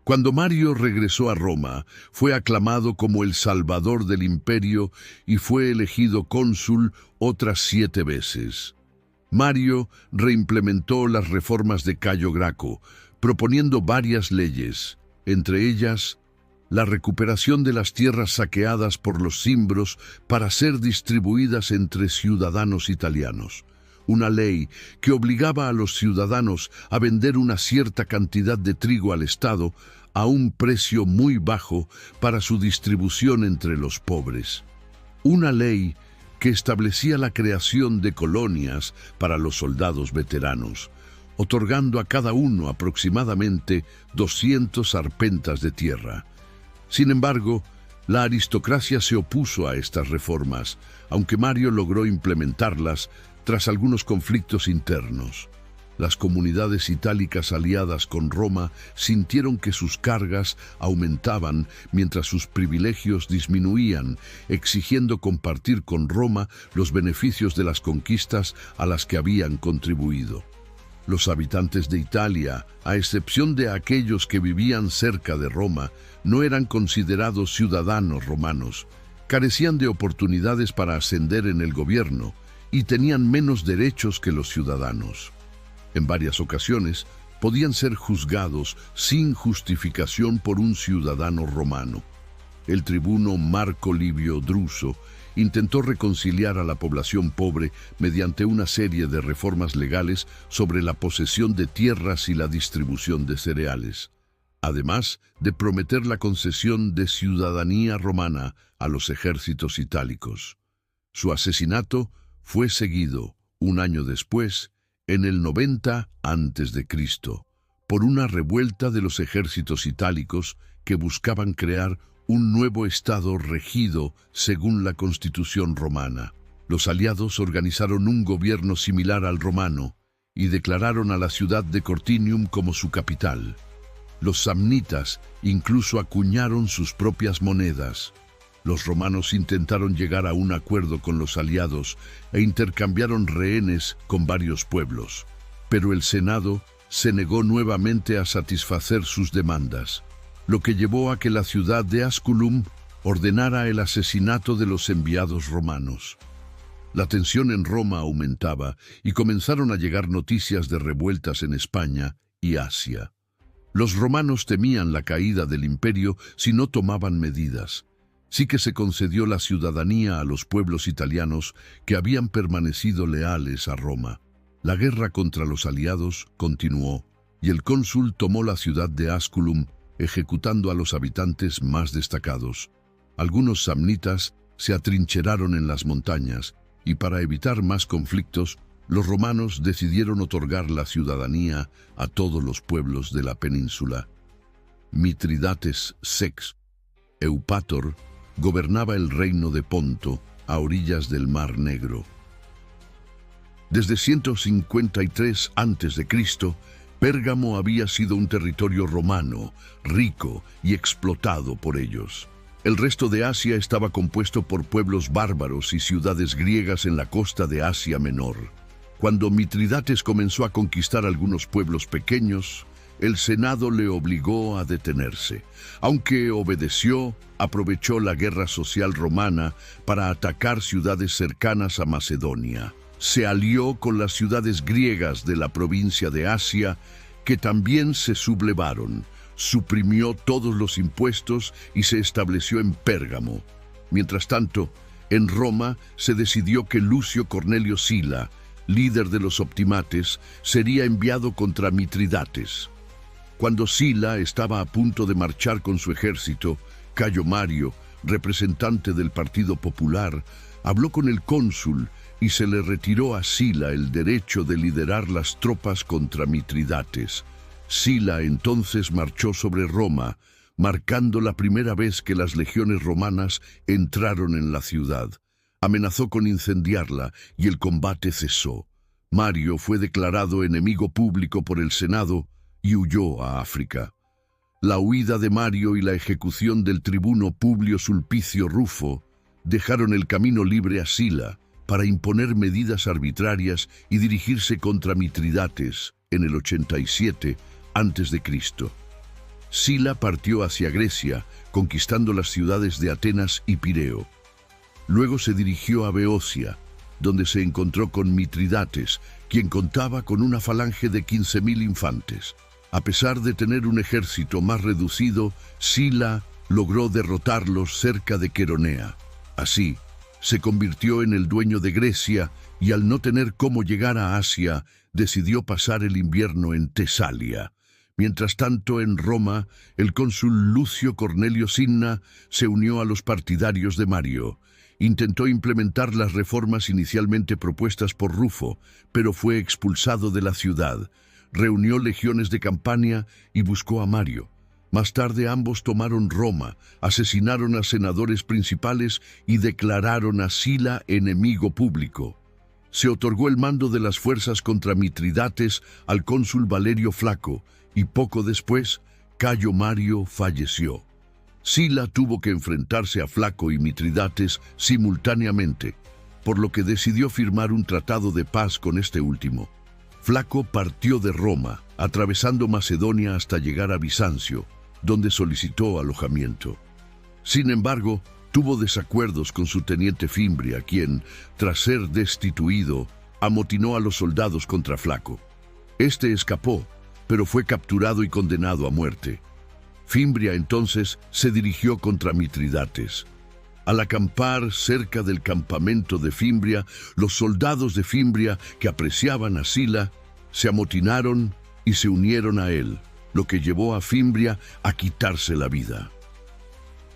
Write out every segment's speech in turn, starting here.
Cuando Mario regresó a Roma, fue aclamado como el salvador del imperio y fue elegido cónsul otras 7 veces. Mario reimplementó las reformas de Cayo Graco, proponiendo varias leyes, entre ellas la recuperación de las tierras saqueadas por los cimbros para ser distribuidas entre ciudadanos italianos. Una ley que obligaba a los ciudadanos a vender una cierta cantidad de trigo al Estado a un precio muy bajo para su distribución entre los pobres. Una ley que establecía la creación de colonias para los soldados veteranos, otorgando a cada uno aproximadamente 200 arpentas de tierra. Sin embargo, la aristocracia se opuso a estas reformas, aunque Mario logró implementarlas tras algunos conflictos internos. Las comunidades itálicas aliadas con Roma sintieron que sus cargas aumentaban mientras sus privilegios disminuían, exigiendo compartir con Roma los beneficios de las conquistas a las que habían contribuido. Los habitantes de Italia, a excepción de aquellos que vivían cerca de Roma, no eran considerados ciudadanos romanos, carecían de oportunidades para ascender en el gobierno y tenían menos derechos que los ciudadanos. En varias ocasiones, podían ser juzgados sin justificación por un ciudadano romano. El tribuno Marco Livio Druso intentó reconciliar a la población pobre mediante una serie de reformas legales sobre la posesión de tierras y la distribución de cereales, además de prometer la concesión de ciudadanía romana a los ejércitos itálicos. Su asesinato fue seguido, un año después, en el 90 a.C., por una revuelta de los ejércitos itálicos que buscaban crear un nuevo estado regido según la Constitución romana. Los aliados organizaron un gobierno similar al romano y declararon a la ciudad de Cortinium como su capital. Los samnitas incluso acuñaron sus propias monedas. Los romanos intentaron llegar a un acuerdo con los aliados e intercambiaron rehenes con varios pueblos, pero el Senado se negó nuevamente a satisfacer sus demandas, lo que llevó a que la ciudad de Asculum ordenara el asesinato de los enviados romanos. La tensión en Roma aumentaba y comenzaron a llegar noticias de revueltas en España y Asia. Los romanos temían la caída del imperio si no tomaban medidas. Sí que se concedió la ciudadanía a los pueblos italianos que habían permanecido leales a Roma. La guerra contra los aliados continuó y el cónsul tomó la ciudad de Asculum, ejecutando a los habitantes más destacados. Algunos samnitas se atrincheraron en las montañas y para evitar más conflictos, los romanos decidieron otorgar la ciudadanía a todos los pueblos de la península. Mitridates VI Eupator gobernaba el reino de Ponto, a orillas del Mar Negro. Desde 153 a.C., Pérgamo había sido un territorio romano, rico y explotado por ellos. El resto de Asia estaba compuesto por pueblos bárbaros y ciudades griegas en la costa de Asia Menor. Cuando Mitridates comenzó a conquistar algunos pueblos pequeños, el Senado le obligó a detenerse. Aunque obedeció, aprovechó la guerra social romana para atacar ciudades cercanas a Macedonia. Se alió con las ciudades griegas de la provincia de Asia, que también se sublevaron, suprimió todos los impuestos y se estableció en Pérgamo. Mientras tanto, en Roma se decidió que Lucio Cornelio Sila, líder de los optimates, sería enviado contra Mitridates. Cuando Sila estaba a punto de marchar con su ejército, Cayo Mario, representante del Partido Popular, habló con el cónsul y se le retiró a Sila el derecho de liderar las tropas contra Mitridates. Sila entonces marchó sobre Roma, marcando la primera vez que las legiones romanas entraron en la ciudad. Amenazó con incendiarla y el combate cesó. Mario fue declarado enemigo público por el Senado y huyó a África. La huida de Mario y la ejecución del tribuno Publio Sulpicio Rufo dejaron el camino libre a Sila para imponer medidas arbitrarias y dirigirse contra Mitridates en el 87 a.C. Sila partió hacia Grecia, conquistando las ciudades de Atenas y Pireo. Luego se dirigió a Beocia, donde se encontró con Mitridates, quien contaba con una falange de 15.000 infantes. A pesar de tener un ejército más reducido, Sila logró derrotarlos cerca de Queronea. Así, se convirtió en el dueño de Grecia y al no tener cómo llegar a Asia, decidió pasar el invierno en Tesalia. Mientras tanto, en Roma, el cónsul Lucio Cornelio Cinna se unió a los partidarios de Mario. Intentó implementar las reformas inicialmente propuestas por Rufo, pero fue expulsado de la ciudad. Reunió legiones de Campania y buscó a Mario. Más tarde ambos tomaron Roma, asesinaron a senadores principales y declararon a Sila enemigo público. Se otorgó el mando de las fuerzas contra Mitridates al cónsul Valerio Flaco, y poco después, Cayo Mario falleció. Sila tuvo que enfrentarse a Flaco y Mitridates simultáneamente, por lo que decidió firmar un tratado de paz con este último. Flaco partió de Roma, atravesando Macedonia hasta llegar a Bizancio, donde solicitó alojamiento. Sin embargo, tuvo desacuerdos con su teniente Fimbria, quien, tras ser destituido, amotinó a los soldados contra Flaco. Este escapó, pero fue capturado y condenado a muerte. Fimbria entonces se dirigió contra Mitridates. Al acampar cerca del campamento de Fimbria, los soldados de Fimbria, que apreciaban a Sila, se amotinaron y se unieron a él, lo que llevó a Fimbria a quitarse la vida.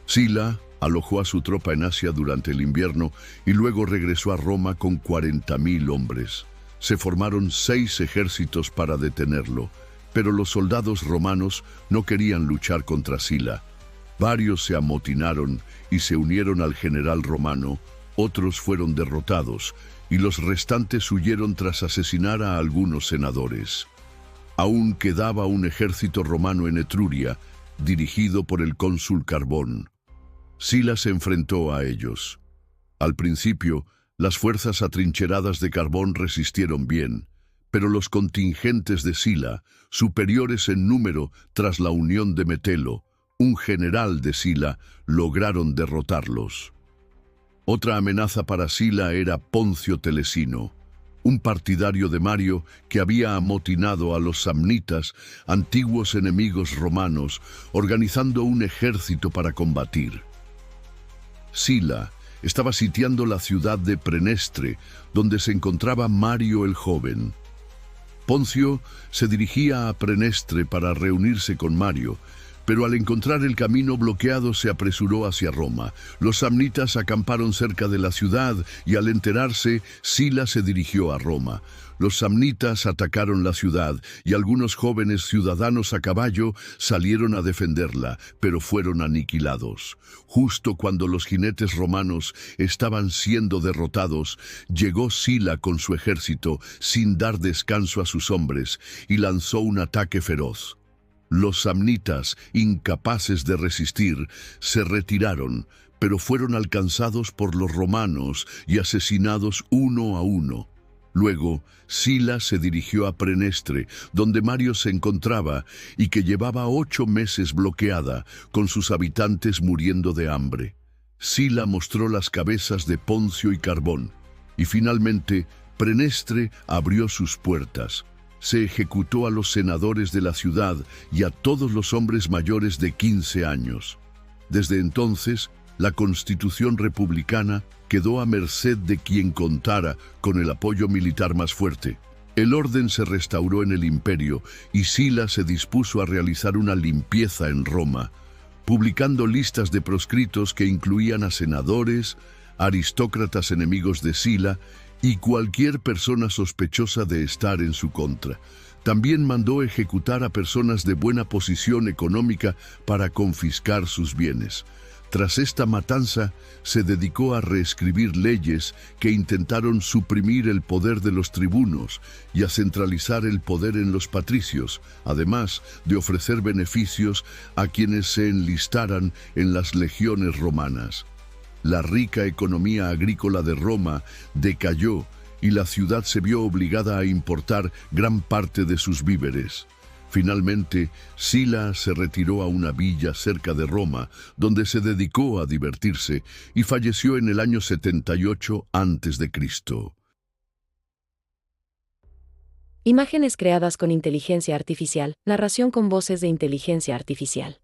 Sila alojó a su tropa en Asia durante el invierno y luego regresó a Roma con 40.000 hombres. Se formaron 6 ejércitos para detenerlo, pero los soldados romanos no querían luchar contra Sila. Varios se amotinaron y se unieron al general romano, otros fueron derrotados, y los restantes huyeron tras asesinar a algunos senadores. Aún quedaba un ejército romano en Etruria, dirigido por el cónsul Carbón. Sila se enfrentó a ellos. Al principio, las fuerzas atrincheradas de Carbón resistieron bien, pero los contingentes de Sila, superiores en número tras la unión de Metelo, un general de Sila, lograron derrotarlos. Otra amenaza para Sila era Poncio Telesino, un partidario de Mario que había amotinado a los samnitas, antiguos enemigos romanos, organizando un ejército para combatir. Sila estaba sitiando la ciudad de Prenestre, donde se encontraba Mario el joven. Poncio se dirigía a Prenestre para reunirse con Mario, pero al encontrar el camino bloqueado se apresuró hacia Roma. Los samnitas acamparon cerca de la ciudad y al enterarse, Sila se dirigió a Roma. Los samnitas atacaron la ciudad y algunos jóvenes ciudadanos a caballo salieron a defenderla, pero fueron aniquilados. Justo cuando los jinetes romanos estaban siendo derrotados, llegó Sila con su ejército sin dar descanso a sus hombres y lanzó un ataque feroz. Los samnitas, incapaces de resistir, se retiraron, pero fueron alcanzados por los romanos y asesinados uno a uno. Luego, Sila se dirigió a Prenestre, donde Mario se encontraba y que llevaba 8 meses bloqueada, con sus habitantes muriendo de hambre. Sila mostró las cabezas de Poncio y Carbón, y finalmente Prenestre abrió sus puertas. Se ejecutó a los senadores de la ciudad y a todos los hombres mayores de 15 años. Desde entonces, la Constitución republicana quedó a merced de quien contara con el apoyo militar más fuerte. El orden se restauró en el imperio y Sila se dispuso a realizar una limpieza en Roma, publicando listas de proscritos que incluían a senadores, aristócratas enemigos de Sila y cualquier persona sospechosa de estar en su contra. También mandó ejecutar a personas de buena posición económica para confiscar sus bienes. Tras esta matanza, se dedicó a reescribir leyes que intentaron suprimir el poder de los tribunos y a centralizar el poder en los patricios, además de ofrecer beneficios a quienes se enlistaran en las legiones romanas. La rica economía agrícola de Roma decayó y la ciudad se vio obligada a importar gran parte de sus víveres. Finalmente, Sila se retiró a una villa cerca de Roma, donde se dedicó a divertirse y falleció en el año 78 a.C. Imágenes creadas con inteligencia artificial, narración con voces de inteligencia artificial.